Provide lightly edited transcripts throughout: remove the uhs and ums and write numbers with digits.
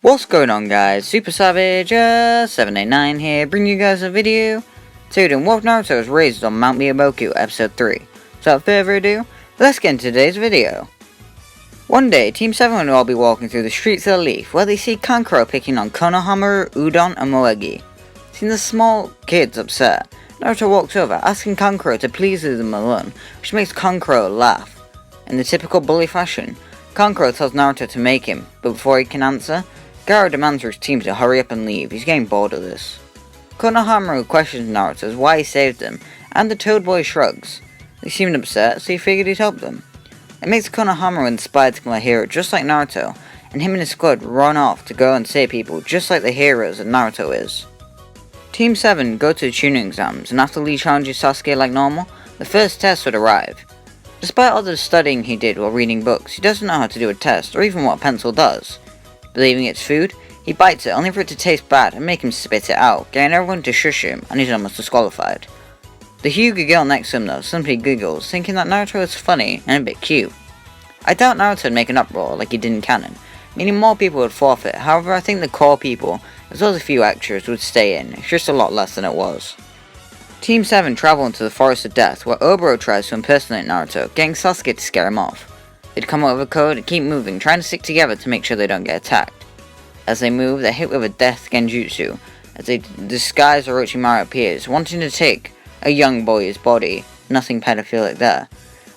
What's going on, guys? Super Savage 789 here, bringing you guys a video today on what Naruto was raised on Mount Myoboku episode 3. So without further ado, let's get into today's video. One day, Team 7 will all be walking through the streets of the Leaf, where they see Kankuro picking on Konohamaru, Udon, and Moegi. Seeing the small kids upset, Naruto walks over, asking Kankuro to please leave them alone, which makes Kankuro laugh. In the typical bully fashion, Kankuro tells Naruto to make him, but before he can answer, Gaara demands for his team to hurry up and leave. He's getting bored of this. Konohamaru questions Naruto as why he saved them, and the Toad Boy shrugs. They seemed upset, so he figured he'd help them. It makes Konohamaru inspired to become a hero just like Naruto, and him and his squad run off to go and save people just like the heroes that Naruto is. Team 7 go to the tuning exams, and after Lee challenges Sasuke like normal, the first test would arrive. Despite all the studying he did while reading books, he doesn't know how to do a test, or even what a pencil does. Believing it's food, he bites it only for it to taste bad and make him spit it out, getting everyone to shush him, and he's almost disqualified. The Hyuga girl next to him though simply giggles, thinking that Naruto is funny and a bit cute. I doubt Naruto would make an uproar like he did in canon, meaning more people would forfeit. However, I think the core people, as well as a few extras, would stay in. It's just a lot less than it was. Team 7 travel into the Forest of Death, where Oboro tries to impersonate Naruto, getting Sasuke to scare him off. They'd come up with a code and keep moving, trying to stick together to make sure they don't get attacked. As they move, they're hit with a death genjutsu. As they disguise Orochimaru appears, wanting to take a young boy's body. Nothing pedophilic there.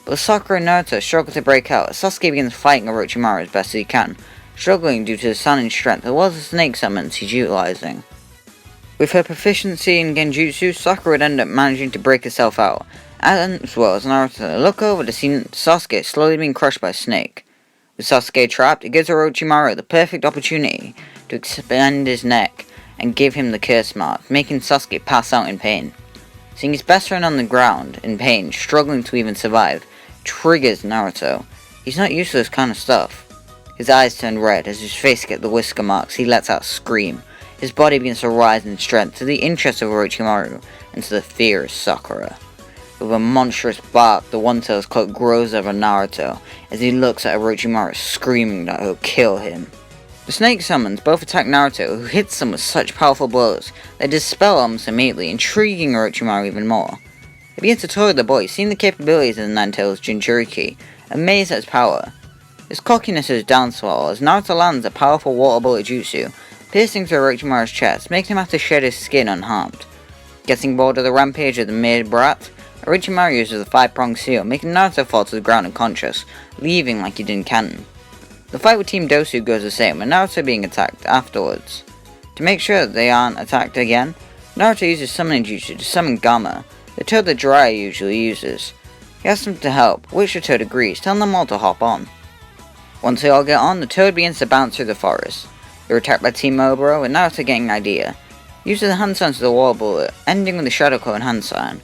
But Sakura and Naruto struggle to break out as Sasuke begins fighting Orochimaru as best as he can, struggling due to the Sanin strength as well as the snake summons he's utilizing. With her proficiency in genjutsu, Sakura would end up managing to break herself out, as well as Naruto look over to see Sasuke slowly being crushed by a snake. With Sasuke trapped, it gives Orochimaru the perfect opportunity to expand his neck and give him the curse mark, making Sasuke pass out in pain. Seeing his best friend on the ground, in pain, struggling to even survive, triggers Naruto. He's not used to this kind of stuff. His eyes turn red as his face gets the whisker marks. He lets out a scream. His body begins to rise in strength to the interest of Orochimaru and to the fear of Sakura. With a monstrous bark, the One-Tail's cloak grows over Naruto as he looks at Orochimaru, screaming that he'll kill him. The snake summons both attack Naruto, who hits them with such powerful blows they dispel almost immediately, intriguing Orochimaru even more. He begins to toy with the boy, seeing the capabilities of the Nine-Tail's Jinchuriki, amazed at his power. His cockiness is downfall as Naruto lands a powerful water bullet jutsu, piercing through Orochimaru's chest, making him have to shed his skin unharmed. Getting bored of the rampage of the mere brat, Orochimaru uses the 5-pronged seal, making Naruto fall to the ground unconscious, leaving like he did in canon. The fight with Team Dosu goes the same, with Naruto being attacked afterwards. To make sure that they aren't attacked again, Naruto uses summoning jutsu to summon Gamma, the toad that Jiraiya usually uses. He asks them to help, which the toad agrees, telling them all to hop on. Once they all get on, the toad begins to bounce through the forest. They're attacked by Team Oboro, with Naruto getting an idea. He uses the hand sign to the water bullet, ending with the Shadow Clone hand sign.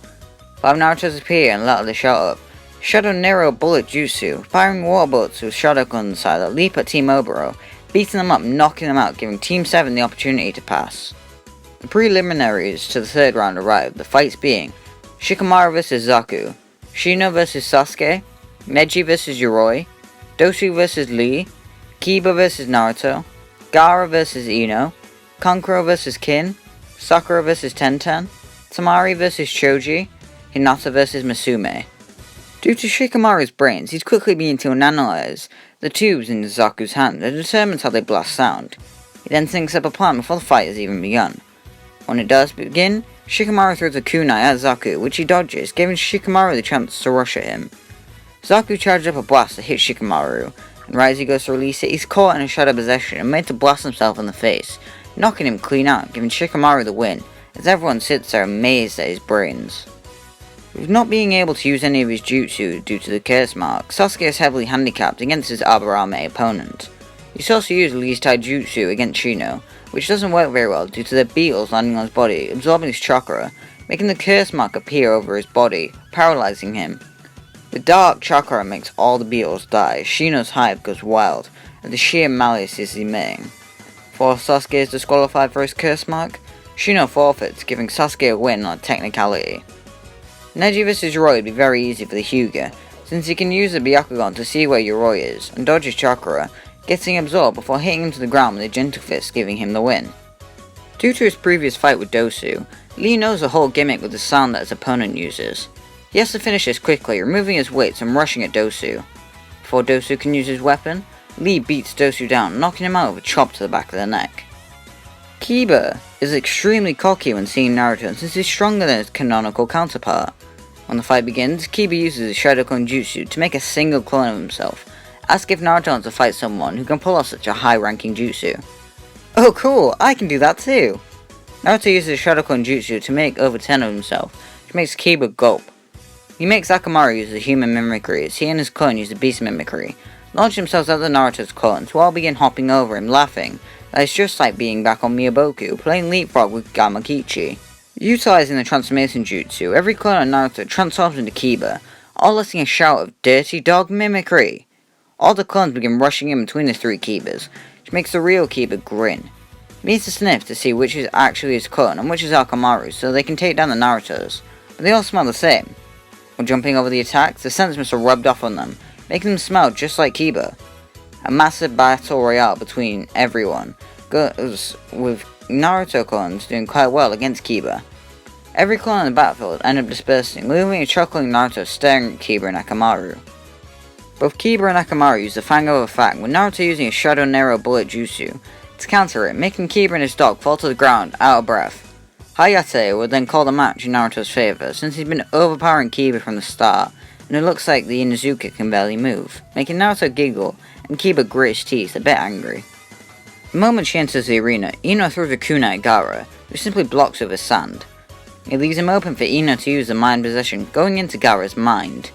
5 Narutos appear and let out the shout of Shadow Nero Bullet Jutsu, firing water bullets with Shadow Clone inside that leap at Team Oboro, beating them up, knocking them out, giving Team 7 the opportunity to pass. The preliminaries to the third round arrive, the fights being Shikamaru vs Zaku, Shino vs Sasuke, Neji vs Yoroi, Dosu vs Lee, Kiba vs Naruto, Gaara vs Ino, Kankuro vs Kin, Sakura vs Tenten, Tamari vs Choji, Hinata vs Masume. Due to Shikamaru's brains, he's quickly beginning to analyze the tubes in Zaku's hand and determines how they blast sound. He then thinks up a plan before the fight has even begun. When it does begin, Shikamaru throws a kunai at Zaku, which he dodges, giving Shikamaru the chance to rush at him. Zaku charges up a blast to hit Shikamaru, and right as he goes to release it, he's caught in a shadow possession and made to blast himself in the face, knocking him clean out, giving Shikamaru the win, as everyone sits there amazed at his brains. With not being able to use any of his jutsu due to the curse mark, Sasuke is heavily handicapped against his Aburame opponent. He's also used Lee's taijutsu against Shino, which doesn't work very well due to the beetles landing on his body, absorbing his chakra, making the curse mark appear over his body, paralyzing him. The dark chakra makes all the beetles die, Shino's hive goes wild, and the sheer malice is emitting. Before Sasuke is disqualified for his curse mark, Shino forfeits, giving Sasuke a win on a technicality. Neji vs Yoroi would be very easy for the Hyuga, since he can use the Byakugan to see where Yoroi is, and dodge his chakra, getting absorbed before hitting him to the ground with a gentle fist, giving him the win. Due to his previous fight with Dosu, Lee knows the whole gimmick with the sound that his opponent uses. He has to finish this quickly, removing his weights and rushing at Dosu. Before Dosu can use his weapon, Lee beats Dosu down, knocking him out with a chop to the back of the neck. Kiba is extremely cocky when seeing Naruto since he's stronger than his canonical counterpart. When the fight begins, Kiba uses his Shadow Clone Jutsu to make a single clone of himself, asking if Naruto wants to fight someone who can pull off such a high-ranking jutsu. Oh cool, I can do that too! Naruto uses his Shadow Clone Jutsu to make over 10 of himself, which makes Kiba gulp. He makes Akamaru use the human mimicry as he and his clone use the beast mimicry, launch themselves at the Naruto's clones who all begin hopping over him laughing that it's just like being back on Myoboku playing leapfrog with Gamakichi. Utilizing the transformation jutsu, every clone of Naruto transforms into Kiba, all letting a shout of dirty dog mimicry. All the clones begin rushing in between the three Kibas, which makes the real Kiba grin. He needs to sniff to see which is actually his clone and which is Akamaru so they can take down the Narutos, but they all smell the same. When jumping over the attacks, the scents must have rubbed off on them, making them smell just like Kiba. A massive battle royale between everyone goes, with Naruto clones doing quite well against Kiba. Every clone on the battlefield ended up dispersing, leaving a chuckling Naruto staring at Kiba and Akamaru. Both Kiba and Akamaru use the Fang over Fang, with Naruto using his Shadow Nero Bullet Jutsu to counter it, making Kiba and his dog fall to the ground out of breath. Hayate would then call the match in Naruto's favour, since he's been overpowering Kiba from the start, and it looks like the Inuzuka can barely move, making Naruto giggle and Kiba grit his teeth, a bit angry. The moment she enters the arena, Ino throws a kunai at Gaara, who simply blocks her with sand. It leaves him open for Ino to use the mind possession, going into Gaara's mind.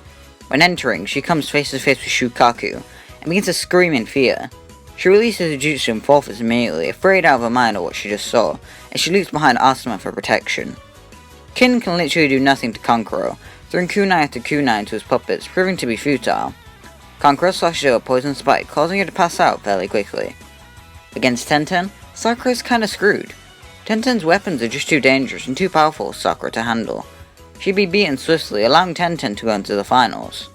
When entering, she comes face to face with Shukaku, and begins to scream in fear. She releases her jutsu and forfeits immediately, afraid out of her mind of what she just saw, as she leaps behind Asuma for protection. Kin can literally do nothing to Kankuro, throwing kunai after kunai into his puppets, proving to be futile. Kankuro slashes her a poison spike, causing her to pass out fairly quickly. Against Tenten, Sakura is kinda screwed. Tenten's weapons are just too dangerous and too powerful for Sakura to handle. She'd be beaten swiftly, allowing Tenten to go into the finals.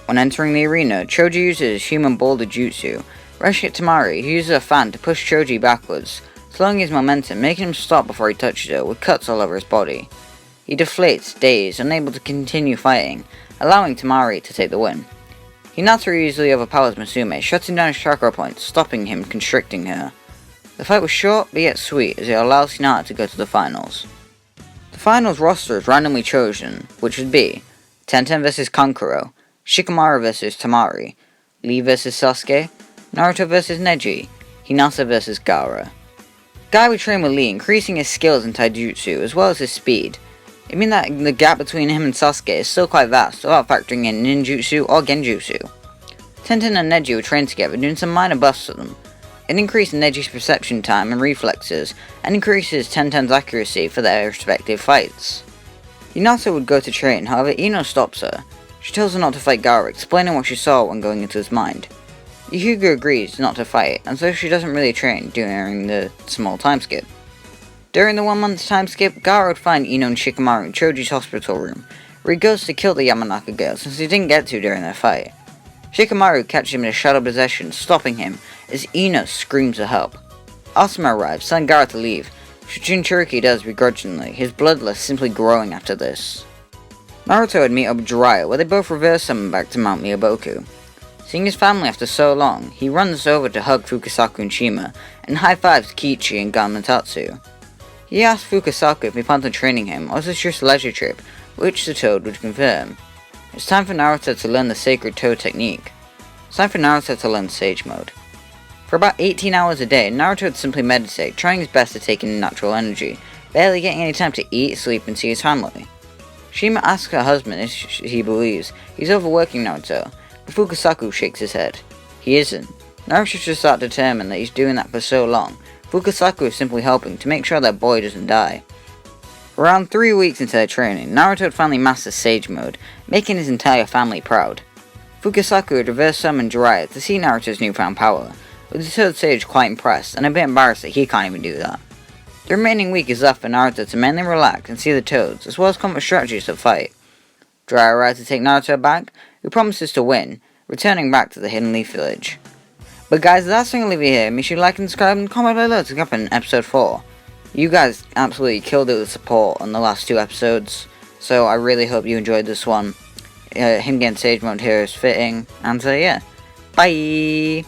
When entering the arena, Choji uses his human boulder jutsu, rushing at Tamari, who uses a fan to push Choji backwards, slowing his momentum, making him stop before he touches her, with cuts all over his body. He deflates, dazed, unable to continue fighting, allowing Tamari to take the win. Hinata easily overpowers Musume, shutting down his chakra points, stopping him, constricting her. The fight was short, but yet sweet, as it allows Hinata to go to the finals. The finals roster is randomly chosen, which would be Tenten vs Kankuro, Shikamaru vs Tamari, Lee vs Sasuke, Naruto vs Neji, Hinata vs Gaara. Guy would train with Lee, increasing his skills in taijutsu as well as his speed. It means that the gap between him and Sasuke is still quite vast, without factoring in ninjutsu or genjutsu. Tenten and Neji would train together, doing some minor buffs to them. It increased Neji's perception time and reflexes, and increases Tenten's accuracy for their respective fights. Hinata would go to train, however Ino stops her. She tells her not to fight Gaara, explaining what she saw when going into his mind. Yuhuga agrees not to fight, and so she doesn't really train during the small time skip. During the 1 month time skip, Gaara would find Ino and Shikamaru in Choji's hospital room, where he goes to kill the Yamanaka girl since he didn't get to during their fight. Shikamaru catches him in a shadow possession, stopping him as Ino screams for help. Asuma arrives, telling Gaara to leave, which Jinchuriki does begrudgingly, his bloodlust simply growing after this. Naruto would meet up with Jiraiya, where they both reverse summon back to Mount Myoboku. Seeing his family after so long, he runs over to hug Fukasaku and Shima, and high-fives Kichi and Gamatatsu. He asks Fukasaku if he plans on training him, or is this just a leisure trip, which the Toad would confirm. It's time for Naruto to learn the Sacred Toad technique. It's time for Naruto to learn Sage Mode. For about 18 hours a day, Naruto would simply meditate, trying his best to take in natural energy, barely getting any time to eat, sleep, and see his family. Shima asks her husband if he believes he's overworking Naruto, but Fukasaku shakes his head. He isn't. Naruto just that determined that he's doing that for so long. Fukasaku is simply helping to make sure that boy doesn't die. Around 3 weeks into their training, Naruto had finally mastered Sage Mode, making his entire family proud. Fukasaku had reverse summoned Jiraiya to see Naruto's newfound power, with the Toad Sage quite impressed and a bit embarrassed that he can't even do that. The remaining week is left for Naruto to mainly relax and see the Toads, as well as combat strategies to fight. Jiraiya arrives to take Naruto back, who promises to win, returning back to the Hidden Leaf Village. But guys, that's going to leave you here. Make sure you like and subscribe and comment below to come up in episode 4. You guys absolutely killed it with support on the last 2 episodes, so I really hope you enjoyed this one. Him getting Sage Mode here is fitting, and so yeah, bye!